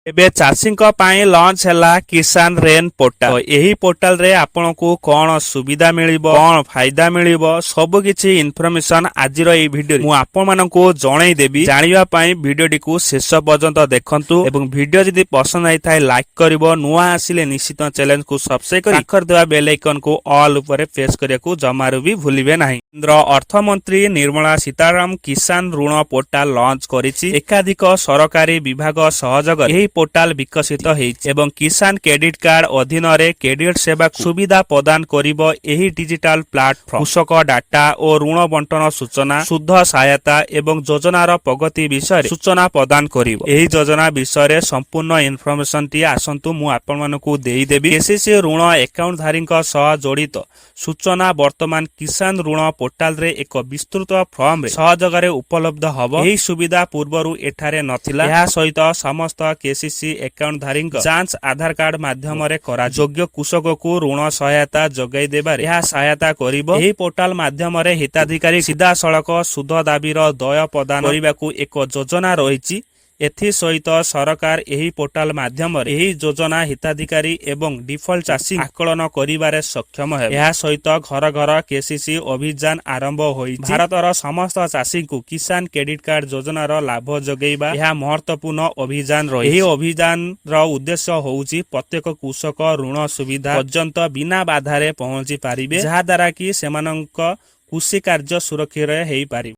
एबे चाषीଙ୍କ ପାଇଁ लॉन्च ହେଲା किसान रेन पोर्टल। एही पोर्टल रे आपनको कौन सुविधा मिलिबो, कौन फायदा मिलिबो, सब किछि इन्फॉर्मेशन आजिर एही वीडियो मु आपन मानको जणाई देबी। जानिबा ପାଇଁ वीडियोटी को शेष पर्यंत देखंतु एवं वीडियो जदि पसंद आइ थाए लाइक करिवो, नुआ आसिले निश्चित चैनल को सब्सक्राइब करी पाखर देवा बेल आइकन को ऑल ऊपर प्रेस करिया को जमारू भी भूलिबे नाही। केंद्र अर्थमंत्री निर्मला सीताराम किसान ऋण पोर्टल लॉन्च करिछि। एकाधिक सरकारी विभाग सहयोग एही पोर्टाल विकसित होइछि एवं किसान क्रेडिट कार्ड अधीन रे क्रेडिट सेवा सुविधा प्रदान करिवो। एही डिजिटल प्लेटफॉर्म कृषक डाटा और ऋण बंटन सूचना, शुद्ध सहायता एवं योजनार प्रगति विषय सूचना प्रदान करिवो। एही योजना विषय संपूर्ण इन्फॉर्मेशन टी आसंतु मु आपन मानकु देई देबी। केसीसी ऋण अकाउंट धारीक सह जड़ित सूचना वर्तमान किसान ऋण पोर्टाल रे एक विस्तृत फॉर्म रे सहयोग रे उपलब्ध हबो। एही सुविधा पूर्वरु एठारे नथिला। एहा सहित समस्त केसीसी अकाउंट धारी जांच आधार कार्ड माध्यम रे करा योग्य कृषक को ऋण सहायता जोगाई देबारे यह सहायता करिवो। एही पोर्टाल माध्यम रे हिताधिकारी सीधा सड़क सुध दाबीर दय प्रदान करिबाकू एक योजना रहिछि। एथि सहित सरकार एही पोर्टाल माध्यम एही योजना हिताधिकारी एवं डिफॉल्ट चाषी आकलन करिबारे सक्षम है। यह सहित घर घर केसीसी अभियान आरंभ होई। भारतर समस्त चाषी को किसान क्रेडिट कार्ड योजनार लाभ जोगैबा यह महत्वपूर्ण अभियान रही। एही अभियान र उद्देश्य होउची प्रत्येक कृषक ऋण सुविधा पर्यंत बिना बाधारे पहुंची पारिबे, जहा द्वारा कि सेमानंक कृषि कार्य सुरक्षित हेई पारिबे।